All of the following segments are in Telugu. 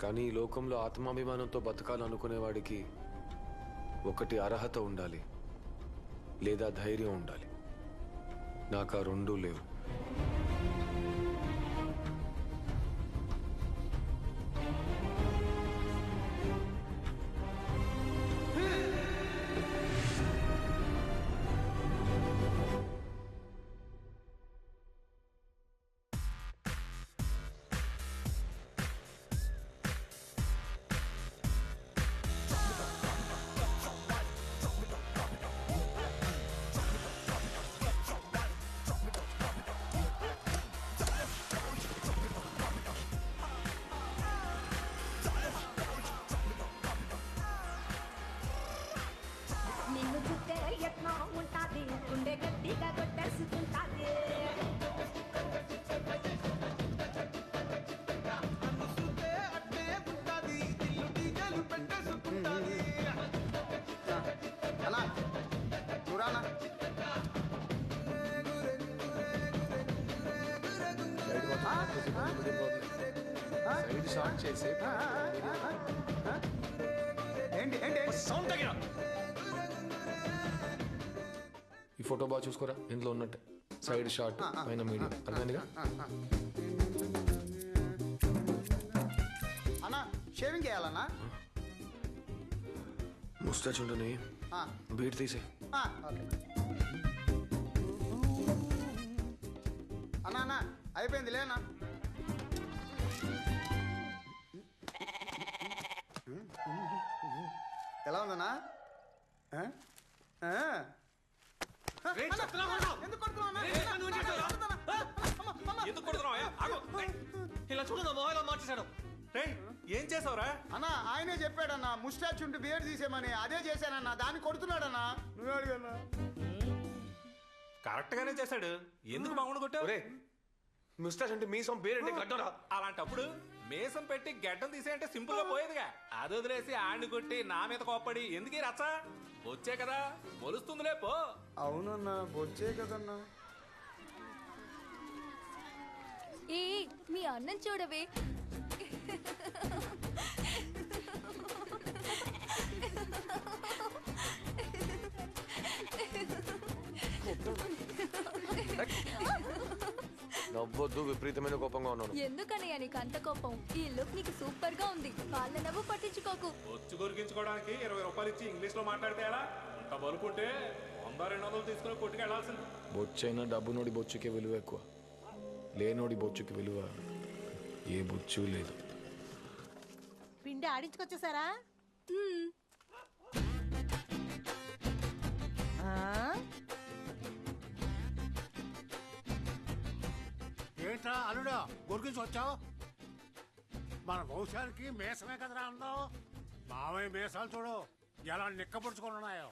కానీ ఈ లోకంలో ఆత్మాభిమానంతో బతకాలనుకునేవాడికి ఒకటి అర్హత ఉండాలి, లేదా ధైర్యం ఉండాలి. నాకు ఆ రెండూ లేవు. నిన్ను చుట్టే యత్నం ఉంటాది, గుండె గట్టిగా కొట్టేసుకుంటాది. అన్నా చూరానా సైడ్ షాట్ చేసి ఏంటి ఏంటి సౌండ్ తగ్గిన. ఈ ఫోటో బాగా చూసుకోరా, ఇందులో ఉన్నట్టే. సైడ్ షాట్ పైన మీడియం, అర్థమైందిగా? అన్నా షేవింగ్ చేయాలన్నా ముస్టాచ్ ఉండని బీట్ తీసే. ఓకే అన్నా అన్నా అయిపోయింది లేనా ఎలా ఉందన్నా ఆ? ఆ? రేయ్, చెప్తున్నావా అన్నా? ఎందుకు కొడుతున్నావు అన్నా? రేయ్, నువ్వు ఏం చేసావురా? ఎందుకు కొడుతున్నావు? ఆగు. ఇలా చూడు, నా మొబైల్ మార్చేశాడు. రేయ్, ఏం చేసావురా? అన్నా ఆయనే చెప్పాడన్నా ముస్టాచ్ ఉంటే బియర్ తీసేమని, అదే చేశానన్నా, దాన్ని కొడుతున్నాడన్నా. నువ్వే అడిగన్నా కరెక్ట్ గానే చేశాడు. ఎందుకు బాగుండు కొట్టావు? ముస్టాచ్ అంటే మీసం, పేరంటే గడ్డరా. అలాంటప్పుడు మేసం పెట్టి గడ్డం తీసేయంటే సింపుల్ గా పోయేదిగా. అది వదిలేసి ఆడిని కొట్టి నా మీద కోప్పడి ఎందుకు రచ్చ? వచ్చే కదా మొలుస్తుందిలే పో. అవునన్నా బొచ్చే కదన్నా. ఏ మీ అన్నం చూడవే. నవ్వొద్దు, విపరీతమైన కోపంగా ఉన్నాను. ఎందుకనయ్య నీకు అంత కోపం? ఈ లుక్ నీకు సూపర్ గా ఉంది. వాళ్ళ నవ్వు పట్టించుకోకు. వచ్చి కొరికించుకోవడానికి 20 రూపాయలు ఇచ్చి ఇంగ్లీష్ లో మాట్లాడితే ఎలా? అంత బలుకుంటే 100-200 తీసుకుని కొట్టుకు వెళ్లాల్సింది. బొచ్చైనా డబ్బునోడి బొచ్చుకే విలువ ఎక్కువ, లేనోడి బొచ్చుకి విలువ ఏ బొచ్చు లేదు. పిండి ఆడించుకొచ్చేసారా? ఏంట్రా అల్లుడా గురికి వచ్చావు? మన వంశానికి మేసమే కదరా అందం. మావయ్య మేసాలు చూడు ఎలా నిక్కపరుచుకొని ఉన్నాయో.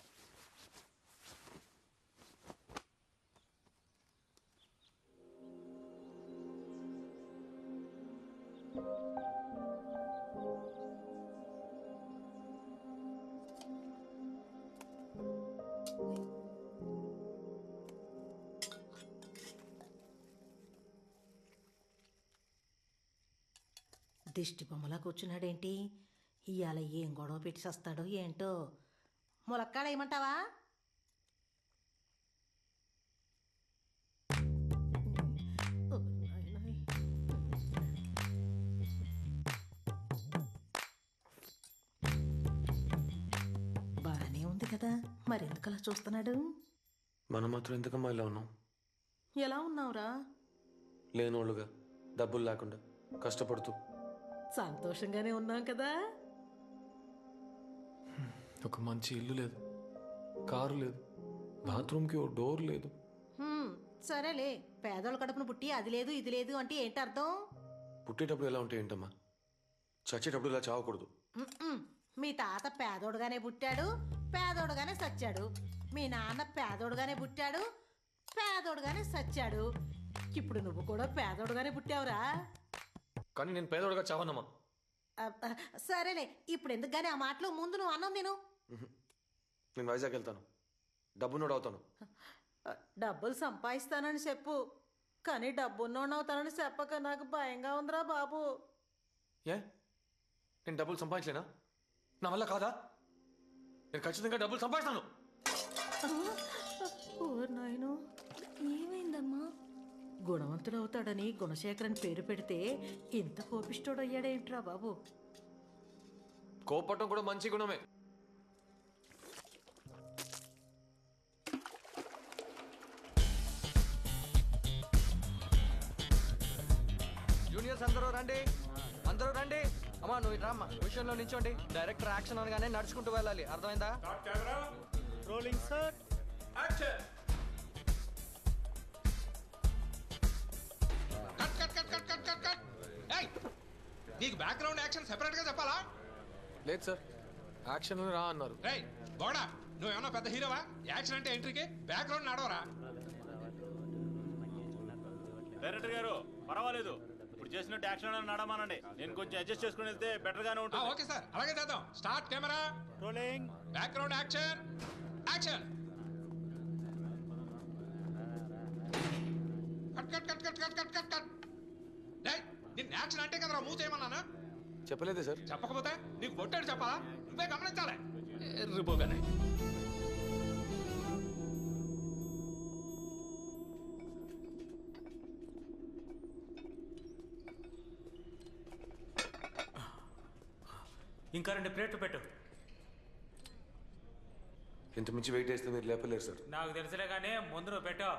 దిష్టి బొమ్మలా కూర్చున్నాడేంటి? ఇవాళ ఏం గొడవ పెట్టి వస్తాడో ఏంటో. ములక్కాడ ఏమంటావా? బాగానే ఉంది కదా, మరెందుకు అలా చూస్తున్నాడు? మనం మాత్రం ఎందుకమ్మా ఇలా ఉన్నాం? ఎలా ఉన్నావురా? లేనోళ్ళుగా, డబ్బులు లేకుండా కష్టపడుతూ. సంతోషంగానే ఉన్నాం కదా. ఒక మంచి ఇల్లు లేదు, కారు లేదు, బాత్రూమ్కి ఓ డోర్ లేదు. సరేలే, పేదోళ్ళ కడుపును పుట్టి అది లేదు ఇది లేదు అంటే ఏంటి అర్థం? పుట్టేటప్పుడు ఎలా ఉంటే ఏంటమ్మా, చచ్చేటప్పుడు ఇలా చావకూడదు. మీ తాత పేదోడుగానే పుట్టాడు, పేదోడుగానే సచ్చాడు. మీ నాన్న పేదోడుగానే పుట్టాడు, పేదోడుగానే సచ్చాడు. ఇప్పుడు నువ్వు కూడా పేదోడుగానే పుట్టావురా. కానీ నేను పేదోడుగా చావనమ్మా. సరేలే, ఇప్పుడు ఎందుకు గానీ ఆ మాటలు? ముందు నువ్వు అన్నం తిను. నేను వైజాగ్ వెళ్తాను, డబ్బునోడు అవుతాను. డబ్బులు సంపాదిస్తానని చెప్పు, కానీ డబ్బున్నోడు అవుతానని చెప్పక నాకు భయంగా ఉందిరా బాబు. ఏ నేను డబ్బులు సంపాదించలేనా? నా వల్ల కాదా? నేను ఖచ్చితంగా డబ్బులు సంపాదిస్తాను. ఓ నాయనో, ఏమైందమ్మా? గుణవంతుడు అవుతాడని గుణశేఖరన్ పేరు పెడితే ఇంత కోపిష్టోడయ్యాడేంట్రా బాబు? కోపట్టం కూడా మంచి గుణమే. జూనియర్స్ అందరూ రండి, అందరూ రండి. అమ్మా నువ్వు ఇట్రా అమ్మా, విషయంలో నించోండి. డైరెక్టర్ యాక్షన్ అనగానే నడుచుకుంటూ వెళ్ళాలి, అర్థమైందా? Rolling sir. Cut cut cut cut cut cut cut. ఏయ్, నీకు బ్యాక్గ్రౌండ్ యాక్షన్ సెపరేట్ గా చెప్పాలా? లేదు సార్, యాక్షన్ రా అన్నారు. రేయ్ బోడా, నువ్వేమన్నా పెద్ద హీరోవా? యాక్షన్ అంటే ఎంట్రీకి బ్యాక్గ్రౌండ్ నడవరా? డైరెక్టర్ గారు పర్వాలేదు, ఇప్పుడు చేసినట్టు యాక్షన్ నడమానండి. నేను కొంచెం అడ్జస్ట్ చేసుకుని వెళ్తే బెటర్ గానే ఉంటుంది. ఓకే సార్, అలాగే చేద్దాం. Start camera rolling. Background action action. Cut cut cut cut cut cut cut cut. రేయ్, నిన్న యాక్షన్ అంటే కదరా మూవ్ చేయమన్నానా? చెప్పలేదే సార్. చెప్పకపోతే నీకు కొట్టాడు చెప్పాలా? నువ్వే గమనించాలి. ఎర్రిపోగానే. ఇంకా 2 ప్లేట్లు పెట్టు. ఇంత మించి వెయిట్ చేస్తే మీరు లేపలేరు సార్. నాకు తెలుసులే కానీ ముందు నువ్వు పెట్టు.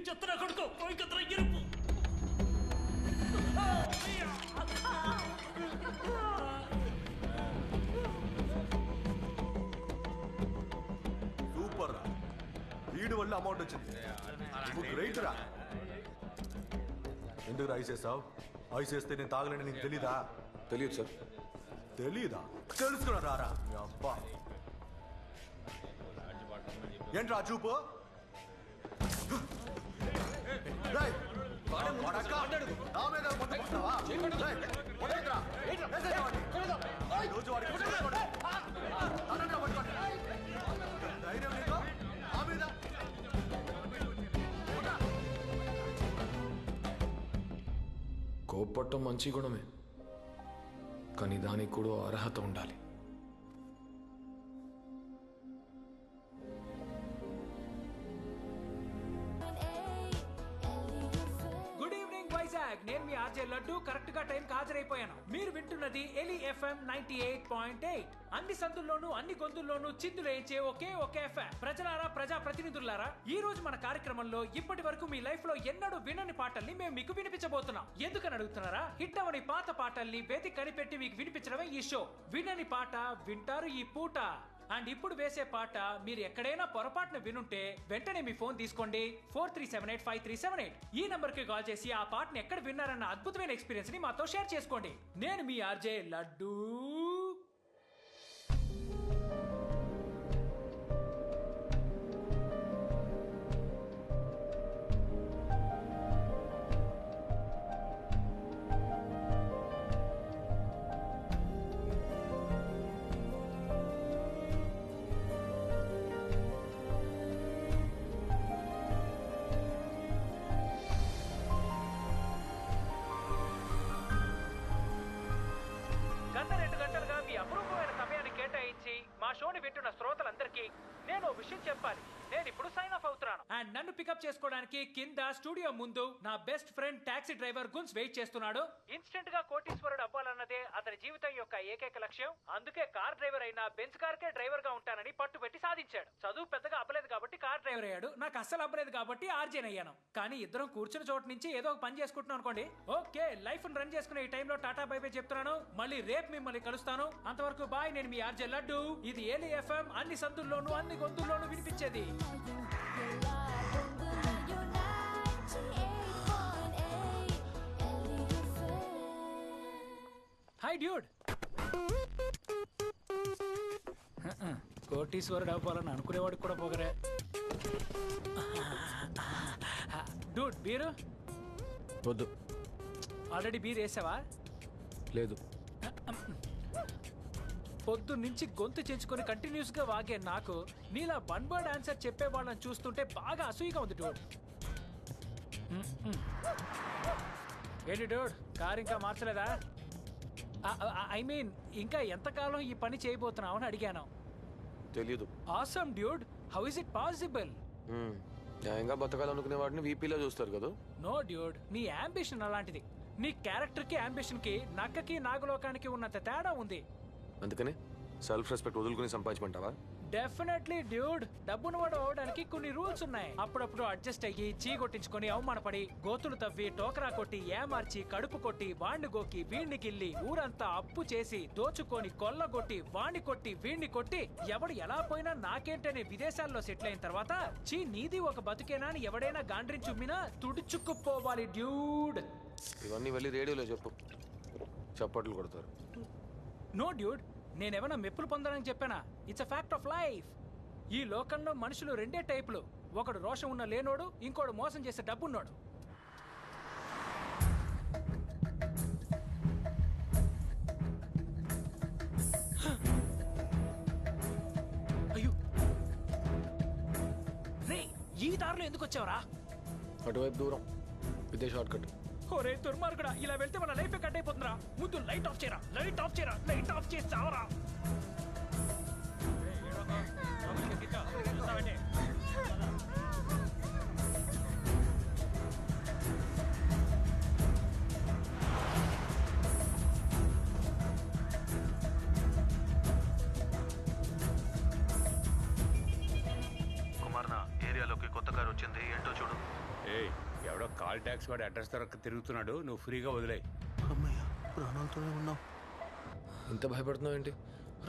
చెత్తన కొడుకో పోయి కత్తర ఎరుపు. సూపర్ రా, వీడి వల్ల అమౌంట్ వచ్చింది. గ్రేట్ రా. ఎందుకు ఐస్ వేసావు? ఐస్ వేస్తే నేను తాగలేని నీకు తెలీదా? తెలియదు సార్. తెలీదా? తెలుసుకున్నా రారా అబ్బా. ఏంట్రా చూపు? రేయ్, వాడక్క, నా మీద మొట్ట కొడతావా? రేయ్, వదలకురా. వేసేయ్ వాడిని. ఈ రోజు వాడికి పట్టుకోండి. అనంగా పట్టుకోండి. ధైర్యం నీకు? నా మీద కోపట్టం మంచి గుణమే, కానీ దానికి కూడా అర్హత ఉండాలి. నేను మీ ఆర్జే లడ్డు కరెక్ట్ గా టైం హాజరైపోయాను. మీరు వింటున్నది ఎలి FM 98.8. అన్ని సందుల్లోనూ అన్ని గొంతుల్లోనూ చిందులేయించే ఒకే ఎఫ్ఎం. ప్రజలారా, ప్రజా ప్రతినిధులారా, ఈ రోజు మన కార్యక్రమంలో ఇప్పటి వరకు మీ లైఫ్ లో ఎన్నడూ వినని పాటల్ని మేము మీకు వినిపించబోతున్నాం. ఎందుకని అడుగుతున్నారా? హిట్ అవని పాత పాటల్ని వెతికి కనిపెట్టి మీకు వినిపించడమే ఈ షో. వినని పాట వింటారు ఈ పూట. అండ్ ఇప్పుడు వేసే పాట మీరు ఎక్కడైనా పొరపాటున వినుంటే వెంటనే మీ ఫోన్ తీసుకోండి. 43785378 ఈ నంబర్ కి కాల్ చేసి ఆ పాటను ఎక్కడ విన్నారన్న అద్భుతమైన ఎక్స్పీరియన్స్ ని మాతో షేర్ చేసుకోండి. నేను మీ ఆర్జే లడ్డు. గత 2 గంటలుగా మీ అపురూపమైన సమయాన్ని కేటాయించి మా షోని వింటున్న శ్రోతలందరికీ నేను విషయం చెప్పాలి. నేను ఇప్పుడు సైన్ ఆఫ్ అవుతున్నాను. అండ్ నన్ను పికప్ చేసుకోవడానికి కింద స్టూడియో ముందు నా బెస్ట్ ఫ్రెండ్ టాక్సీ డ్రైవర్ గున్స్ వెయిట్ చేస్తున్నాడు. ఇన్స్టెంట్ గా కోటీశ్వరుడు అవ్వాలన్నదే అతని జీవితం యొక్క ఏకైక లక్ష్యం. అందుకే కార్ డ్రైవర్ అయినా బెంచ్ కార్ కే డ్రైవర్ గా ఉంటానని పట్టుబెట్టి సాధించాడు. చదువు పెద్దగా అవ్వలేదు కాబట్టి కార్ డ్రైవర్ అయ్యాడు. నాకు అస్సలు అవ్వలేదు కాబట్టి ఆర్జేన్ అయ్యాను. కానీ ఇద్దరం కూర్చున్న చోటు నుంచి ఏదో ఒక పని చేసుకుంటున్నాం అనుకోండి. ఓకే, లైఫ్ రన్ చేసుకునే ఈ టైంలో టాటా బై బై చెప్తున్నాను. మళ్ళీ రేపు మిమ్మల్ని కలుస్తాను. అంతవరకు బాయ్. నేను మీ ఆర్జే లడ్డు. ఇది ఏలి ఎఫ్ఎం, అన్ని సందుల్లోనూ అన్ని గొంతుల్లోనూ వినిపించేది. Hi dude. కోటీశ్వరుడు అవ్వాలని అనుకునేవాడికి కూడా పోగరే. డూడ్ బీరు వద్దు. ఆల్రెడీ బీర్ వేసావా? లేదు. పొద్దు నుంచి గొంతు చేంచుకొని కంటిన్యూస్ గా వాగే నాకు నీలా వన్ వర్డ్ ఆన్సర్ చెప్పే వాళ్ళని చూస్తుంటే బాగా అసూయగా ఉంది డోడ్. ఏంటి డోడ్, కార్ ఇంకా మార్చలేదా? ఐ మీన్ ఇంకా ఎంతకాలం ఈ పని చేయబోతున్నావు అని అడిగాను. తెలీదు. Awesome dude, how is it possible? న్యాయంగా బతకాలనుకునే వాడిని వీపీలో చూస్తారు కదా. నో డ్యూడ్, నీ అంబిషన్ అలాంటిది. నీ క్యారెక్టర్ కి అంబిషన్ కి నక్కకి నాగలోకానికి ఉన్నంత తేడా ఉంది. అందుకనే సెల్ఫ్ రెస్పెక్ట్ వదులుకుని సంపాదించమంటావా? డెఫినెట్లీ డ్యూడ్, డబ్బును వాడు అవడానికి కొన్ని రూల్స్ ఉన్నాయి. అప్పుడప్పుడు అడ్జస్ట్ అయ్యి చీ కొట్టించుకొని అవమానపడి గోతులు తవ్వి టోకరా కొట్టి ఏమార్చి కడుపు కొట్టి వాణ్ణి గోకి వీణ్ణి గిల్లి ఊరంతా అప్పు చేసి దోచుకొని కొల్లగొట్టి వాణ్ణి కొట్టి వీణ్ణి కొట్టి ఎవడు ఎలా పోయినా నాకేంటనే విదేశాల్లో సెటిల్ అయిన తర్వాత చీ నీది ఒక బతుకేనా అని ఎవడైనా గాండ్రించి ఉమ్మినా తుడుచుకుపోవాలి డ్యూడ్. ఇవన్నీ వెళ్ళి రేడియోలో చెప్పు, చప్పట్లు కొడతారు. నో డ్యూడ్, నేనేమైనా మెప్పులు పొందాలని చెప్పానా? It's a fact of life. ఈ లోకంలో మనుషులు రెండే టైపులు, ఒకడు రోషం ఉన్న లేనోడు, ఇంకోడు మోసం చేసే డబ్బున్నోడు. అయ్యో రే, ఈ దారిలో ఎందుకు వచ్చావరా? అటువైపు దూరం, ఇదే షార్ట్ కట్. ఒరే దుర్మార్గుడా, ఇలా వెళ్తే మన లైఫ్ కట్ అయిపోతుందిరా. ముందు లైట్ ఆఫ్ చేయరా, లైట్ ఆఫ్ చేయరా, లైట్ ఆఫ్ చేసి చావరా. కుమార్ నా ఏరియాలోకి కొత్త కారు వచ్చింది, ఏంటో చూడు. ఎవడో కాల్ ట్యాక్స్ వాడి అడ్రస్ దొరక్క తిరుగుతున్నాడు, నువ్వు ఫ్రీగా వదిలే. అమ్మయ్య, ప్రాణాలతోనే ఉన్నావు. ఇంత భయపడుతున్నావు ఏంటి?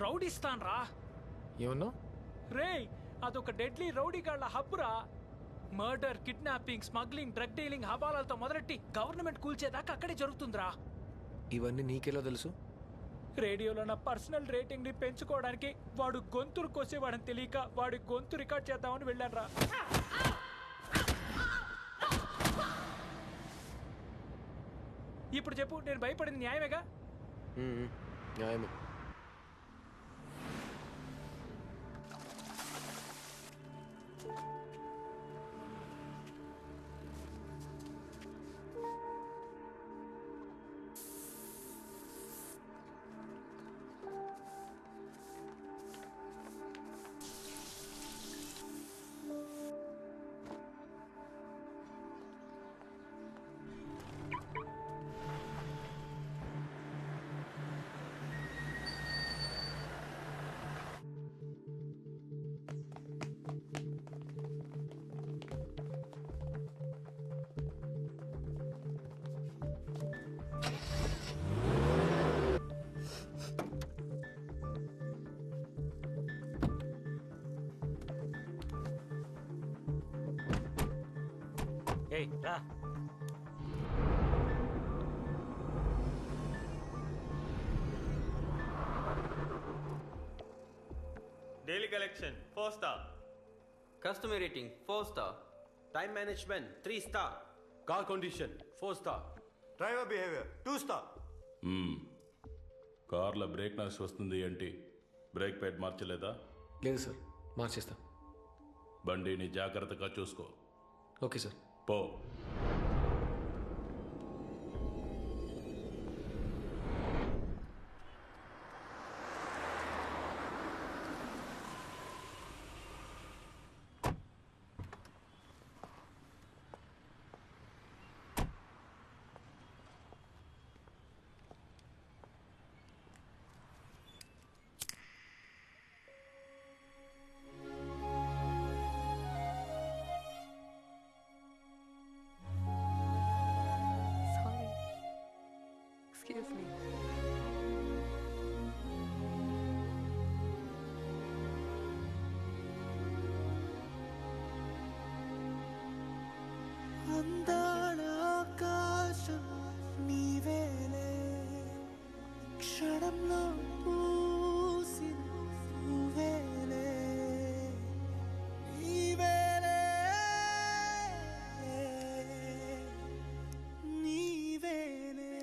రౌడీస్తాన్ రా. ఏమన్నావు? రే, అదొక డెడ్లీ రౌడీ గాళ్ల హబ్బురా. Murder, kidnapping, smuggling, drug dealing హవాలాలతో మొదలెట్టి గవర్నమెంట్ కూల్చేదాకా అక్కడే జరుగుతుందిరా. ఇవన్నీ నీకెలా తెలుసు? రేడియోలో నా పర్సనల్ రేటింగ్ ని పెంచుకోవడానికి వాడు గొంతురు కోసేవాడని తెలియక వాడి గొంతు రికార్డ్ చేద్దామని వెళ్ళాను రా. ఇప్పుడు చెప్పు, నేను భయపడింది న్యాయమేగా? న్యాయమే. ఏయ్ రా. Daily collection 4 star. Customer rating 4 star. Time management 3 star. Car condition 4 star. Driver behavior 2 star. కార్లో బ్రేక్ నాయిస్ వస్తుంది ఏంటి? బ్రేక్ ప్యాడ్ మార్చలేదా? లేదు సార్, మార్చేస్తా. బండిని జాగ్రత్తగా చూసుకో. Okay sir. పో. Excuse me. అందాల ఆకాశం నీవేలే, క్షణంలో పూసిన నువ్వేలే, నీవేలే, నీవేలే.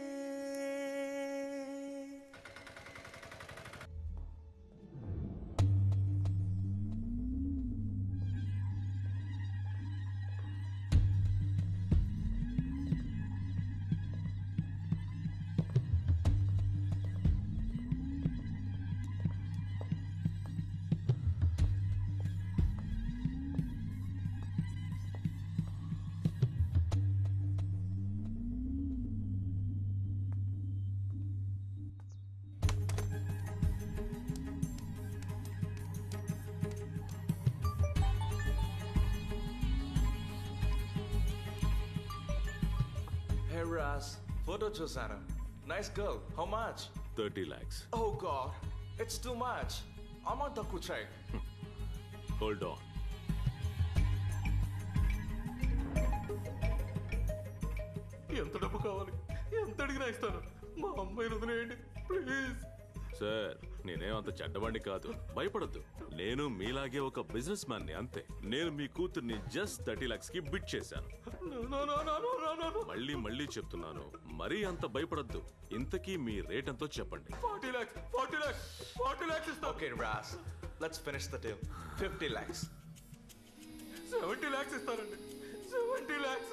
రాస్ ఫోటో చూసాను nice girl how much 30 lakhs. Oh god it's too much amount తక్కువ చేయి హోల్డ్ ఆన్. ఎంత డబ్బు కావాలి ఎంత అడిగినా ఇస్తాను మా అమ్మాయిని వదిలేయండి ప్లీజ్. సార్ నేనేమంత చెడ్డవాణ్ణి కాదు, భయపడద్దు. నేను మీలాగే ఒక బిజినెస్ మ్యాన్ ని, అంతే. నేను మీ కూతుర్ని జస్ట్ 30 lakhs కి బిట్ చేశాను. మళ్ళీ మళ్ళీ చెప్తున్నాను, మరీ అంత భయపడద్దు. ఇంతకీ మీ రేట్ ఎంతో చెప్పండి. 40 lakhs ఇస్తా. Okay Ross let's finish the deal 50 lakhs. 70 lakhs ఇస్తానండి. 70 lakhs.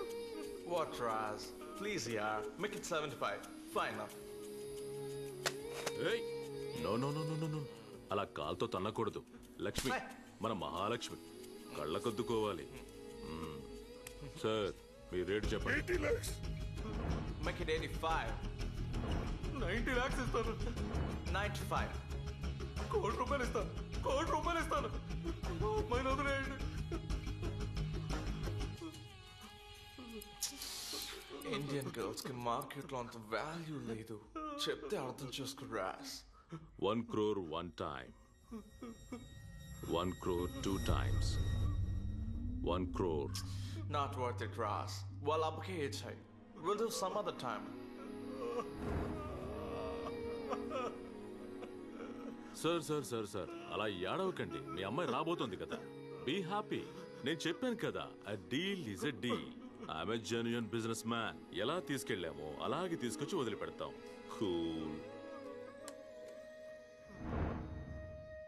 What Raz? Please yaar, make it 75. Fine enough. Hey! No. అలా కాల్తో తన్నకూడదు. లక్ష్మి మన మహాలక్ష్మి, కళ్ళకొద్దుకోవాలి. సార్ మీ రేట్ చెప్పండి. 80 lakhs. Make it 85. 90 lakhs ఇస్తాను. 95. కోటి రూపాయలు ఇస్తాను. అమ్మాయిని వదిలేయండి. ఇండియన్ గర్ల్స్ కి మార్కెట్ లో అంత వాల్యూ లేదు, చెప్తే అర్థం చేసుకో Ross. 1 crore 1 time, 1 crore 2 times, 1 crore. Not worth it, Ras. Well, abke ichhai. We'll do some other time. Sir అలా ఏడవకండి. మీ అమ్మాయి రాబోతోంది కదా, బీ హ్యాపీ. నేను చెప్పాను కదా, a deal is a deal. I'm a genuine businessman. ఎలా తీసుకెళ్ళామో అలాగే తీసుకొచ్చి వదిలిపెడతాం. కూల్.